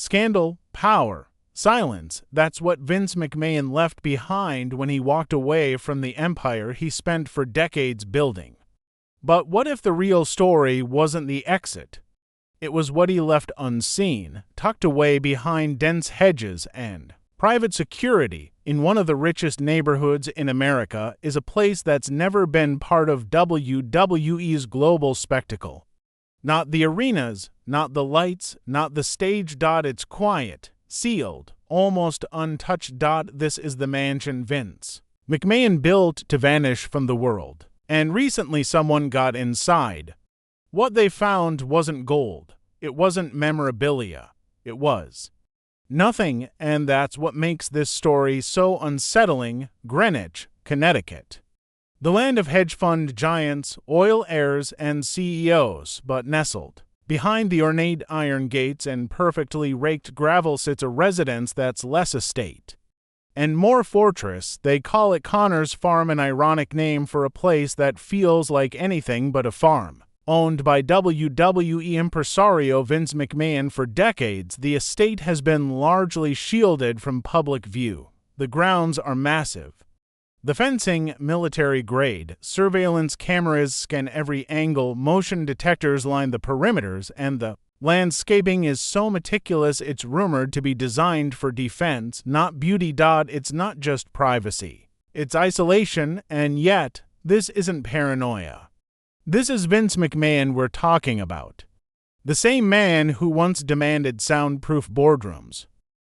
Scandal, power, silence. That's what Vince McMahon left behind when he walked away from the empire he spent for decades building. But what if the real story wasn't the exit? It was what he left unseen, tucked away behind dense hedges and private security. In one of the richest neighborhoods in America is a place that's never been part of WWE's global spectacle. Not the arenas, not the lights, not the stage. It's quiet, sealed, almost untouched. This is the mansion Vince McMahon built to vanish from the world. And recently someone got inside. What they found wasn't gold. It wasn't memorabilia. It was nothing, and that's what makes this story so unsettling. Greenwich, Connecticut. The land of hedge fund giants, oil heirs, and CEOs, but nestled behind the ornate iron gates and perfectly raked gravel sits a residence that's less estate and more fortress. They call it Connor's Farm, an ironic name for a place that feels like anything but a farm. Owned by WWE impresario Vince McMahon for decades, the estate has been largely shielded from public view. The grounds are massive. The fencing, military-grade, surveillance cameras scan every angle, motion detectors line the perimeters, and the landscaping is so meticulous it's rumored to be designed for defense, not beauty. It's not just privacy. It's isolation, and yet, this isn't paranoia. This is Vince McMahon we're talking about. The same man who once demanded soundproof boardrooms,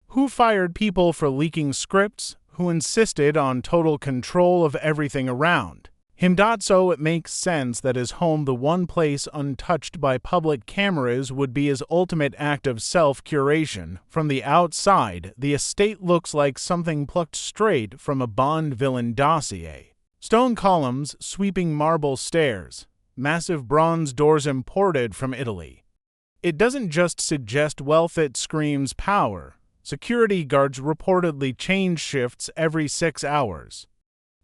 who fired people for leaking scripts, who insisted on total control of everything around him. So it makes sense that his home, the one place untouched by public cameras, would be his ultimate act of self-curation. From the outside, the estate looks like something plucked straight from a Bond villain dossier. Stone columns, sweeping marble stairs, massive bronze doors imported from Italy. It doesn't just suggest wealth, it screams power. Security guards reportedly change shifts every 6 hours.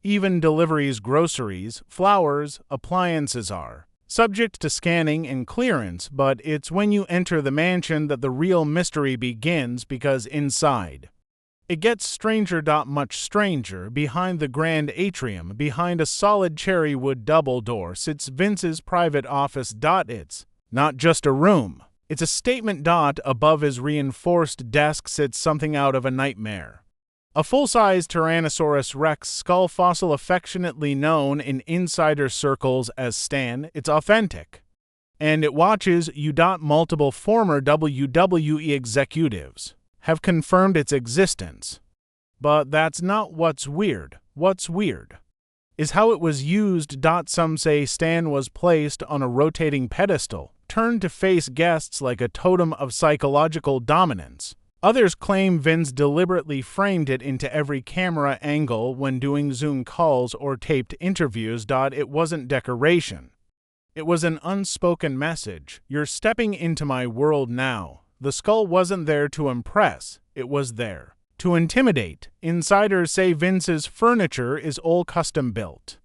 Even deliveries, groceries, flowers, appliances are subject to scanning and clearance, but it's when you enter the mansion that the real mystery begins, because inside it gets stranger. Much stranger. Behind the grand atrium, behind a solid cherry wood double door, sits Vince's private office. It's not just a room. It's a statement. Above his reinforced desk sits something out of a nightmare. A full-size Tyrannosaurus Rex skull fossil, affectionately known in insider circles as Stan. It's authentic. And it watches you. Multiple former WWE executives have confirmed its existence. But that's not what's weird. What's weird is how it was used. Some say Stan was placed on a rotating pedestal, turned to face guests like a totem of psychological dominance. Others claim Vince deliberately framed it into every camera angle when doing Zoom calls or taped interviews. It wasn't decoration. It was an unspoken message. You're stepping into my world now. The skull wasn't there to impress, it was there to intimidate. Insiders say Vince's furniture is all custom built.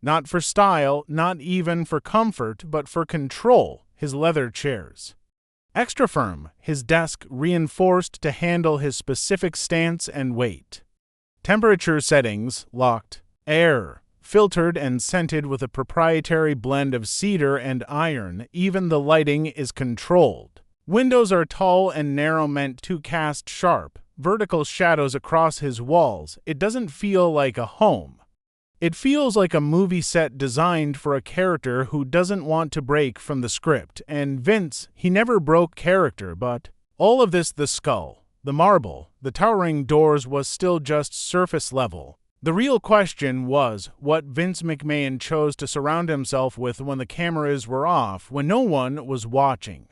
Not for style, not even for comfort, but for control. His leather chairs, extra firm, his desk reinforced to handle his specific stance and weight. Temperature settings locked, air filtered and scented with a proprietary blend of cedar and iron. Even the lighting is controlled. Windows are tall and narrow, meant to cast sharp, vertical shadows across his walls. It doesn't feel like a home. It feels like a movie set designed for a character who doesn't want to break from the script. And Vince, he never broke character, but all of this, the skull, the marble, the towering doors, was still just surface level. The real question was what Vince McMahon chose to surround himself with when the cameras were off, when no one was watching.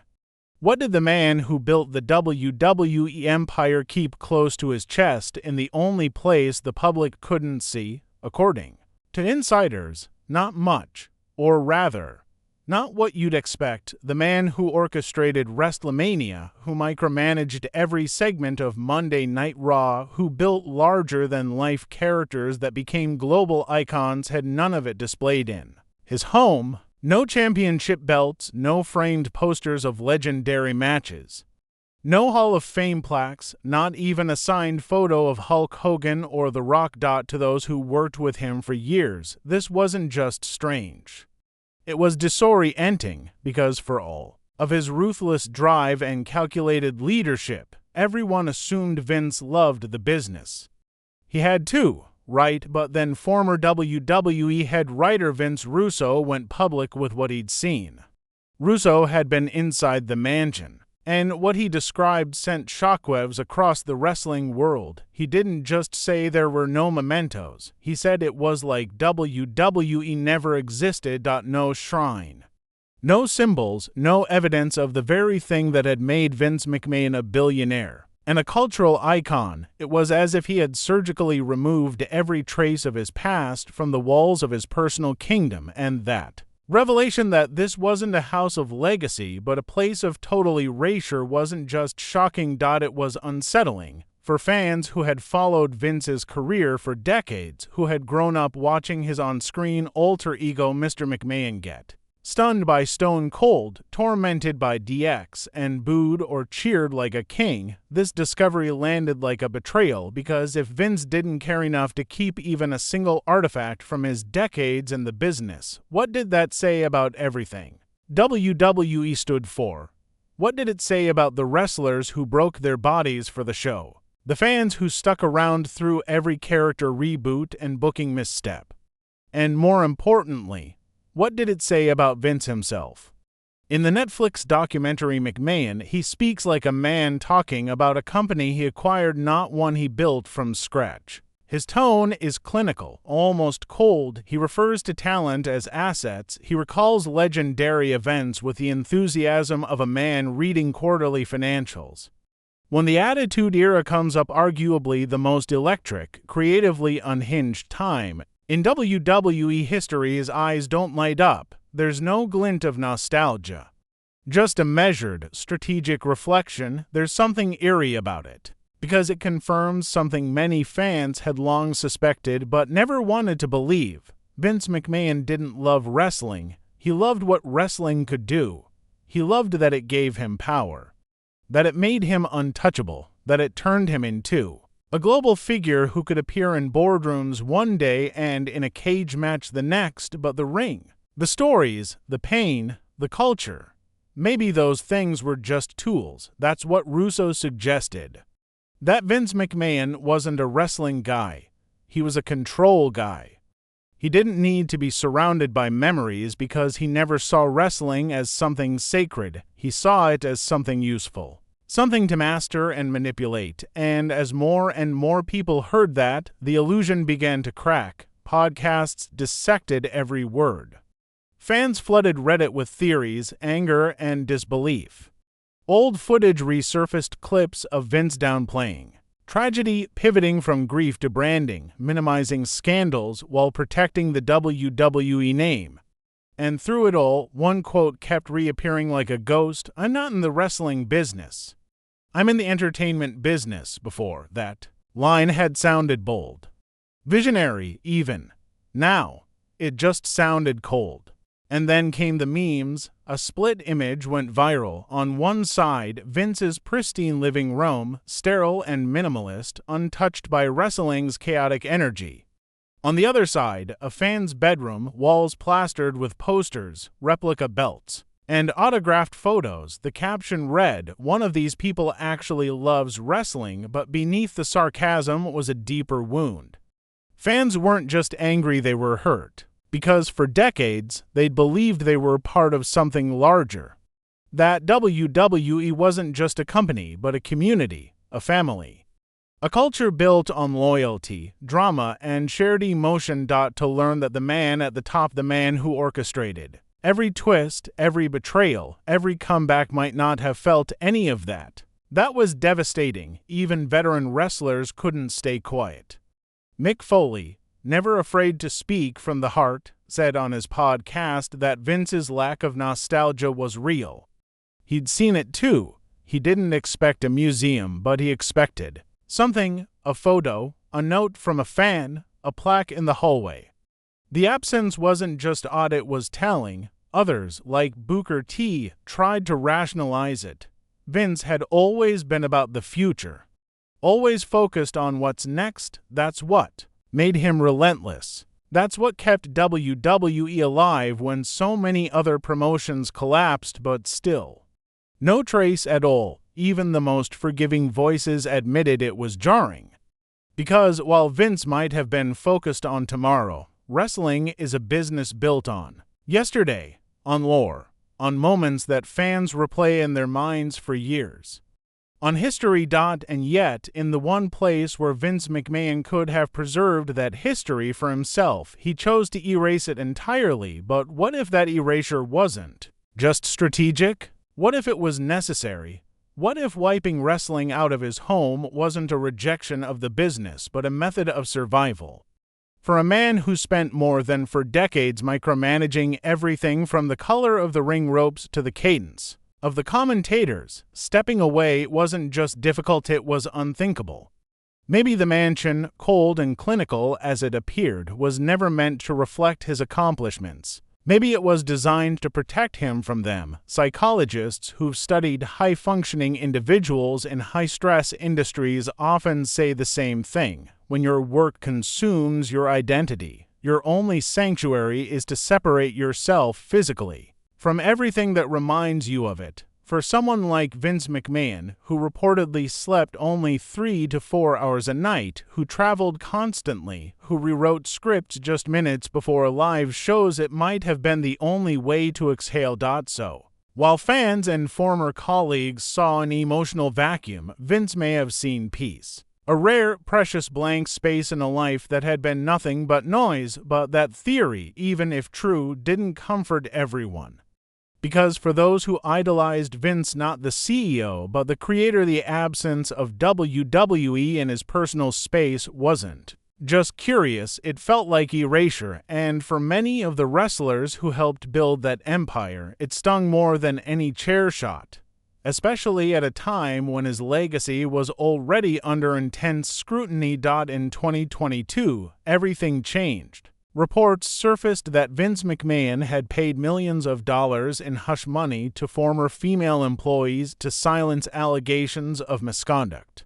What did the man who built the WWE empire keep close to his chest in the only place the public couldn't see? According to insiders, not much, or rather, not what you'd expect. The man who orchestrated WrestleMania, who micromanaged every segment of Monday Night Raw, who built larger-than-life characters that became global icons, had none of it displayed in his home. No championship belts, no framed posters of legendary matches. No Hall of Fame plaques, not even a signed photo of Hulk Hogan or The Rock. To those who worked with him for years, this wasn't just strange. It was disorienting because for all of his ruthless drive and calculated leadership, everyone assumed Vince loved the business. He had to, right? But then former WWE head writer Vince Russo went public with what he'd seen. Russo had been inside the mansion, and what he described sent shockwaves across the wrestling world. He didn't just say there were no mementos, he said it was like WWE never existed. No shrine. No symbols, no evidence of the very thing that had made Vince McMahon a billionaire and a cultural icon. It was as if he had surgically removed every trace of his past from the walls of his personal kingdom, and that revelation that this wasn't a house of legacy but a place of total erasure wasn't just shocking. It was unsettling for fans who had followed Vince's career for decades, who had grown up watching his on-screen alter ego Mr. McMahon get stunned by Stone Cold, tormented by DX, and booed or cheered like a king. This discovery landed like a betrayal, because if Vince didn't care enough to keep even a single artifact from his decades in the business, what did that say about everything WWE stood for? What did it say about the wrestlers who broke their bodies for the show? The fans who stuck around through every character reboot and booking misstep? And more importantly, what did it say about Vince himself? In the Netflix documentary McMahon, he speaks like a man talking about a company he acquired, not one he built from scratch. His tone is clinical, almost cold. He refers to talent as assets. He recalls legendary events with the enthusiasm of a man reading quarterly financials. When the Attitude Era comes up, arguably the most electric, creatively unhinged time in WWE history, his eyes don't light up. There's no glint of nostalgia. Just a measured, strategic reflection. There's something eerie about it, because it confirms something many fans had long suspected but never wanted to believe. Vince McMahon didn't love wrestling. He loved what wrestling could do. He loved that it gave him power, that it made him untouchable, that it turned him into a global figure who could appear in boardrooms one day and in a cage match the next. But the ring, the stories, the pain, the culture, maybe those things were just tools. That's what Russo suggested. That Vince McMahon wasn't a wrestling guy. He was a control guy. He didn't need to be surrounded by memories because he never saw wrestling as something sacred. He saw it as something useful, something to master and manipulate. And as more and more people heard that, the illusion began to crack. Podcasts dissected every word. Fans flooded Reddit with theories, anger, and disbelief. Old footage resurfaced, clips of Vince downplaying tragedy, pivoting from grief to branding, minimizing scandals while protecting the WWE name. And through it all, one quote kept reappearing like a ghost: "I'm not in the wrestling business. I'm in the entertainment business." Before that line had sounded bold, visionary even. Now, it just sounded cold. And then came the memes. A split image went viral. On one side, Vince's pristine living room, sterile and minimalist, untouched by wrestling's chaotic energy. On the other side, a fan's bedroom, walls plastered with posters, replica belts, and autographed photos. The caption read, "One of these people actually loves wrestling," but beneath the sarcasm was a deeper wound. Fans weren't just angry, they were hurt. Because for decades, they'd believed they were part of something larger. That WWE wasn't just a company, but a community, a family. A culture built on loyalty, drama, and shared emotion. To learn that the man at the top, the man who orchestrated every twist, every betrayal, every comeback, might not have felt any of that. That was devastating. Even veteran wrestlers couldn't stay quiet. Mick Foley, never afraid to speak from the heart, said on his podcast that Vince's lack of nostalgia was real. He'd seen it too. He didn't expect a museum, but he expected something: a photo, a note from a fan, a plaque in the hallway. The absence wasn't just odd, it was telling. Others, like Booker T, tried to rationalize it. Vince had always been about the future, always focused on what's next. That's what made him relentless. That's what kept WWE alive when so many other promotions collapsed, but still. No trace at all. Even the most forgiving voices admitted it was jarring. Because while Vince might have been focused on tomorrow, wrestling is a business built on yesterday, on lore, on moments that fans replay in their minds for years. On history. And yet, in the one place where Vince McMahon could have preserved that history for himself, he chose to erase it entirely. But what if that erasure wasn't just strategic? What if it was necessary? What if wiping wrestling out of his home wasn't a rejection of the business, but a method of survival? For a man who spent more than 4 decades micromanaging everything from the color of the ring ropes to the cadence of the commentators, stepping away wasn't just difficult, it was unthinkable. Maybe the mansion, cold and clinical as it appeared, was never meant to reflect his accomplishments. Maybe it was designed to protect him from them. Psychologists who've studied high-functioning individuals in high-stress industries often say the same thing. When your work consumes your identity, your only sanctuary is to separate yourself physically from everything that reminds you of it. For someone like Vince McMahon, who reportedly slept only 3 to 4 hours a night, who traveled constantly, who rewrote scripts just minutes before live shows, it might have been the only way to exhale. So, while fans and former colleagues saw an emotional vacuum, Vince may have seen peace. A rare, precious blank space in a life that had been nothing but noise. But that theory, even if true, didn't comfort everyone. Because for those who idolized Vince, not the CEO, but the creator, the absence of WWE in his personal space wasn't just curious, it felt like erasure. And for many of the wrestlers who helped build that empire, it stung more than any chair shot. Especially at a time when his legacy was already under intense scrutiny. In 2022, everything changed. Reports surfaced that Vince McMahon had paid millions of dollars in hush money to former female employees to silence allegations of misconduct.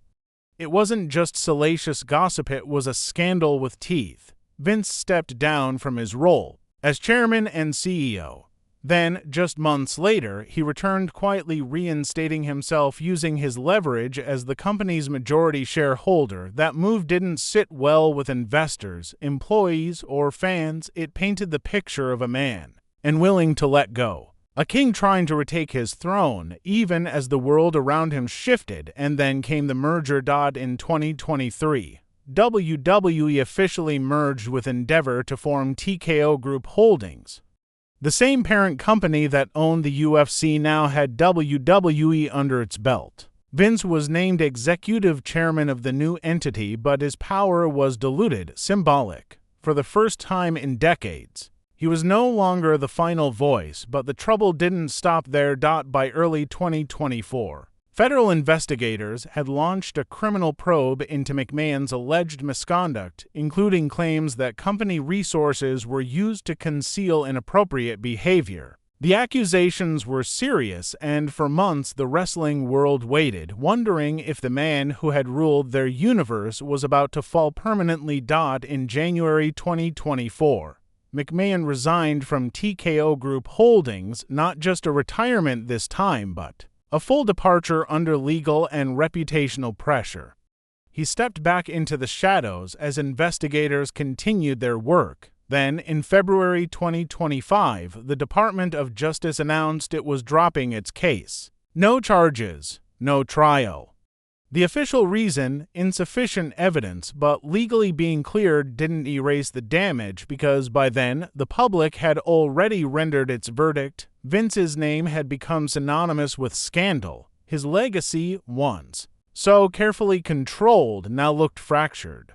It wasn't just salacious gossip, it was a scandal with teeth. Vince stepped down from his role as chairman and CEO. Then, just months later, he returned quietly, reinstating himself using his leverage as the company's majority shareholder. That move didn't sit well with investors, employees, or fans. It painted the picture of a man unwilling to let go, a king trying to retake his throne, even as the world around him shifted. And then came the merger. In 2023, WWE officially merged with Endeavor to form TKO Group Holdings. The same parent company that owned the UFC now had WWE under its belt. Vince was named executive chairman of the new entity, but his power was diluted, symbolic. For the first time in decades, he was no longer the final voice, but the trouble didn't stop there. By early 2024, federal investigators had launched a criminal probe into McMahon's alleged misconduct, including claims that company resources were used to conceal inappropriate behavior. The accusations were serious, and for months the wrestling world waited, wondering if the man who had ruled their universe was about to fall permanently. In January 2024, McMahon resigned from TKO Group Holdings, not just a retirement this time, but a full departure under legal and reputational pressure. He stepped back into the shadows as investigators continued their work. Then, in February 2025, the Department of Justice announced it was dropping its case. No charges, no trial. The official reason, insufficient evidence, but legally being cleared didn't erase the damage, because by then, the public had already rendered its verdict. Vince's name had become synonymous with scandal. His legacy, once so carefully controlled, now looked fractured.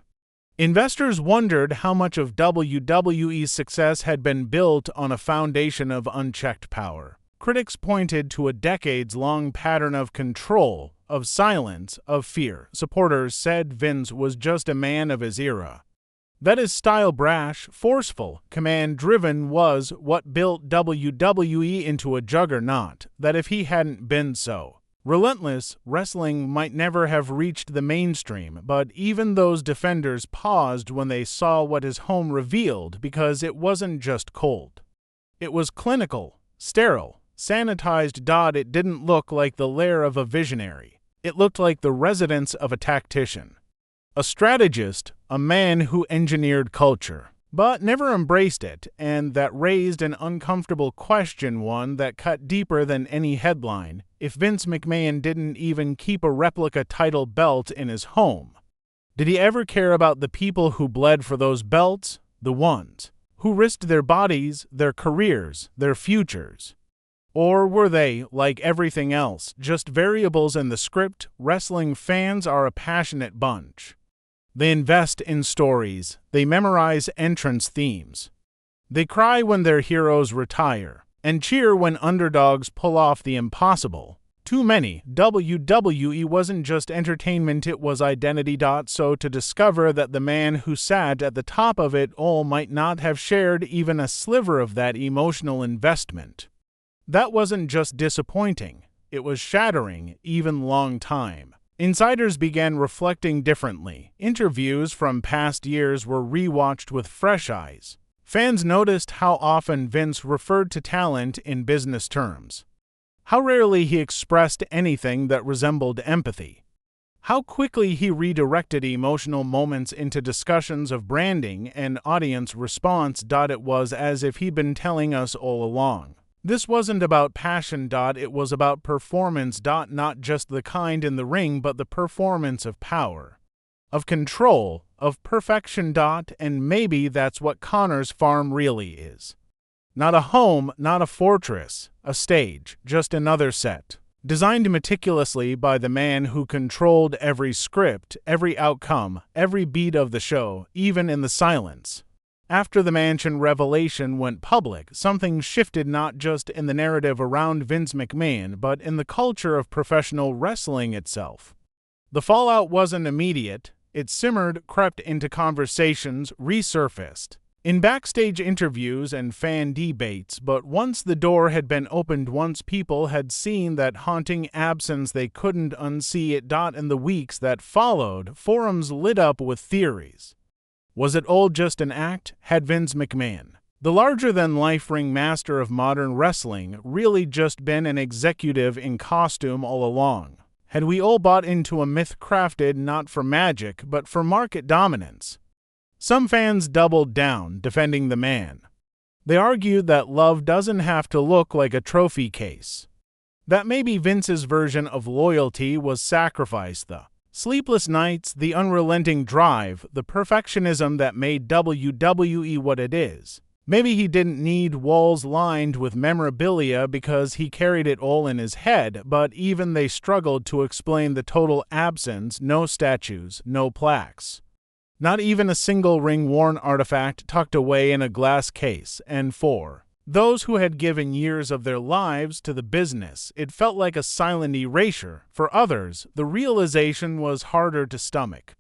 Investors wondered how much of WWE's success had been built on a foundation of unchecked power. Critics pointed to a decades-long pattern of control, of silence, of fear. Supporters said Vince was just a man of his era. That his style, brash, forceful, command-driven, was what built WWE into a juggernaut. That if he hadn't been so, Relentless wrestling might never have reached the mainstream, but even those defenders paused when they saw what his home revealed because it wasn't just cold. It was clinical, sterile, sanitized. It didn't look like the lair of a visionary. It looked like the residence of a tactician. A strategist, a man who engineered culture, but never embraced it, and that raised an uncomfortable question, one that cut deeper than any headline. If Vince McMahon didn't even keep a replica title belt in his home, did he ever care about the people who bled for those belts? The ones who risked their bodies, their careers, their futures? Or were they, like everything else, just variables in the script? Wrestling fans are a passionate bunch. They invest in stories. They memorize entrance themes. They cry when their heroes retire, and cheer when underdogs pull off the impossible. Too many. WWE wasn't just entertainment, it was identity. So to discover that the man who sat at the top of it all might not have shared even a sliver of that emotional investment, that wasn't just disappointing, it was shattering. Even long time insiders began reflecting differently. Interviews from past years were rewatched with fresh eyes. Fans noticed how often Vince referred to talent in business terms, how rarely he expressed anything that resembled empathy, how quickly he redirected emotional moments into discussions of branding and audience response. It was as if he'd been telling us all along. This wasn't about passion. It was about performance. Not just the kind in the ring, but the performance of power, of control, of perfection. And maybe that's what Connor's farm really is. Not a home, not a fortress, a stage, just another set, designed meticulously by the man who controlled every script, every outcome, every beat of the show, even in the silence. After the Mansion revelation went public, something shifted, not just in the narrative around Vince McMahon, but in the culture of professional wrestling itself. The fallout wasn't immediate. It simmered, crept into conversations, resurfaced in backstage interviews and fan debates, but once the door had been opened, once people had seen that haunting absence, they couldn't unsee it. In the weeks that followed, forums lit up with theories. Was it all just an act? Had Vince McMahon, the larger-than-life ringmaster of modern wrestling, really just been an executive in costume all along? Had we all bought into a myth crafted not for magic, but for market dominance? Some fans doubled down, defending the man. They argued that love doesn't have to look like a trophy case, that maybe Vince's version of loyalty was sacrifice, the sleepless nights, the unrelenting drive, the perfectionism that made WWE what it is. Maybe he didn't need walls lined with memorabilia because he carried it all in his head, but even they struggled to explain the total absence. No statues, no plaques, not even a single ring-worn artifact tucked away in a glass case. And for those who had given years of their lives to the business, it felt like a silent erasure. For others, the realization was harder to stomach.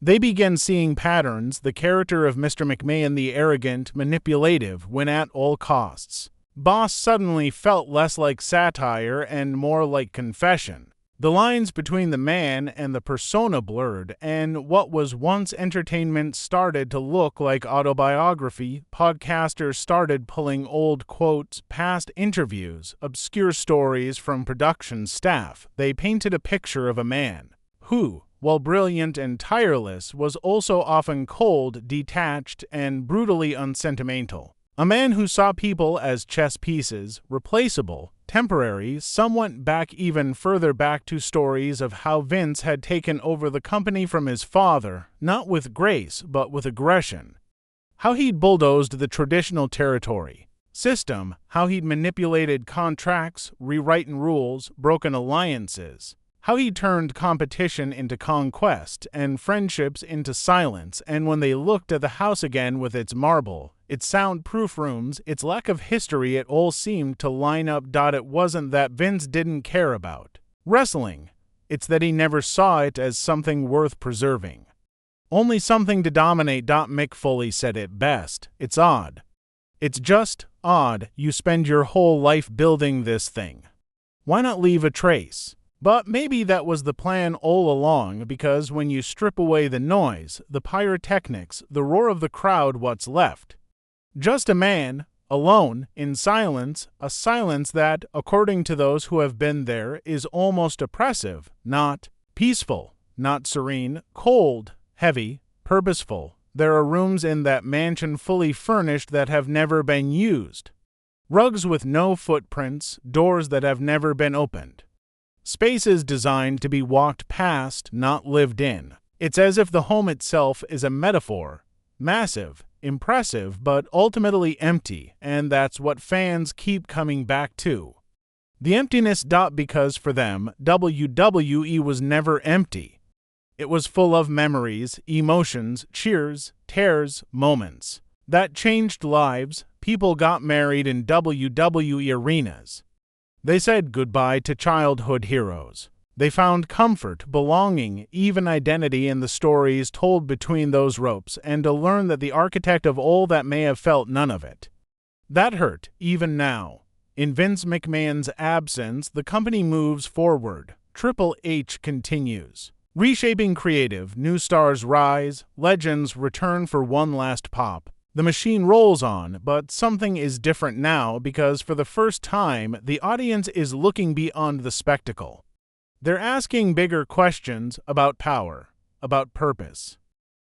They began seeing patterns, the character of Mr. McMahon, the arrogant, manipulative, win at all costs boss, suddenly felt less like satire and more like confession. The lines between the man and the persona blurred, and what was once entertainment started to look like autobiography. Podcasters started pulling old quotes, past interviews, obscure stories from production staff. They painted a picture of a man who, while brilliant and tireless, was also often cold, detached, and brutally unsentimental. A man who saw people as chess pieces, replaceable, temporary. Some went back even further, back to stories of how Vince had taken over the company from his father, not with grace, but with aggression. How he'd bulldozed the traditional territory system, how he'd manipulated contracts, rewritten rules, broken alliances. How he turned competition into conquest and friendships into silence, and when they looked at the house again with its marble, its soundproof rooms, its lack of history, it all seemed to line up. It wasn't that Vince didn't care about wrestling, it's that he never saw it as something worth preserving, only something to dominate. Mick Foley said it best, it's odd. It's just odd. You spend your whole life building this thing. Why not leave a trace? But maybe that was the plan all along, because when you strip away the noise, the pyrotechnics, the roar of the crowd, what's left? Just a man, alone, in silence, a silence that, according to those who have been there, is almost oppressive, not peaceful, not serene, cold, heavy, purposeful. There are rooms in that mansion fully furnished that have never been used. Rugs with no footprints, doors that have never been opened. Spaces designed to be walked past, not lived in. It's as if the home itself is a metaphor, massive, impressive, but ultimately empty, and that's what fans keep coming back to. The emptiness. Because for them, WWE was never empty. It was full of memories, emotions, cheers, tears, moments that changed lives. People got married in WWE arenas. They said goodbye to childhood heroes. They found comfort, belonging, even identity in the stories told between those ropes, and to learn that the architect of all that may have felt none of it. That hurt, even now. In Vince McMahon's absence, the company moves forward. Triple H continues. Reshaping creative, new stars rise, legends return for one last pop. The machine rolls on, but something is different now because for the first time, the audience is looking beyond the spectacle. They're asking bigger questions about power, about purpose,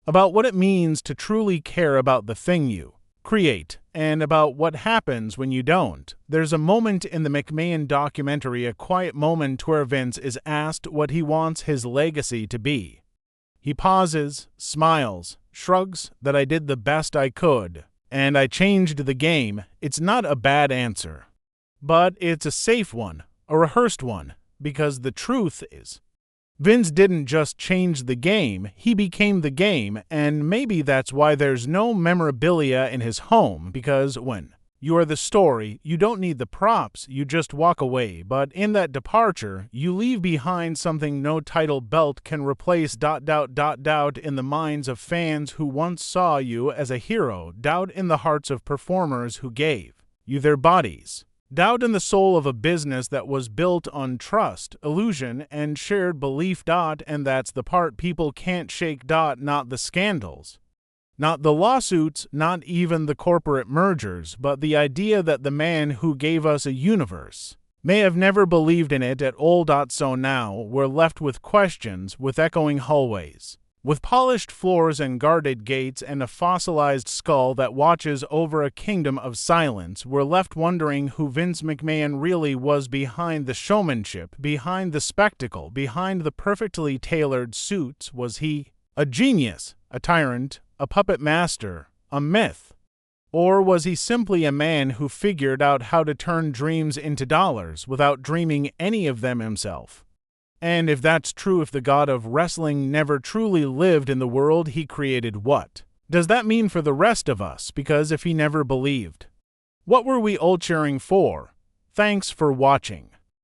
about what it means to truly care about the thing you create, and about what happens when you don't. There's a moment in the McMahon documentary, a quiet moment where Vince is asked what he wants his legacy to be. He pauses, smiles, shrugs that I did the best I could, and I changed the game. It's not a bad answer, but it's a safe one, a rehearsed one, because the truth is, Vince didn't just change the game, he became the game, and maybe that's why there's no memorabilia in his home, because when you are the story, you don't need the props, you just walk away, but in that departure, you leave behind something no title belt can replace. In the minds of fans who once saw you as a hero, doubt in the hearts of performers who gave you their bodies. Doubt in the soul of a business that was built on trust, illusion, and shared belief. And that's the part people can't shake. Not the scandals, not the lawsuits, not even the corporate mergers, but the idea that the man who gave us a universe may have never believed in it at all. So now we're left with questions, with echoing hallways, with polished floors and guarded gates and a fossilized skull that watches over a kingdom of silence. We're left wondering who Vince McMahon really was behind the showmanship, behind the spectacle, behind the perfectly tailored suits. Was he a genius, a tyrant, a puppet master, a myth? Or was he simply a man who figured out how to turn dreams into dollars without dreaming any of them himself? And if that's true, if the god of wrestling never truly lived in the world he created, what does that mean for the rest of us? Because if he never believed, what were we all cheering for? Thanks for watching.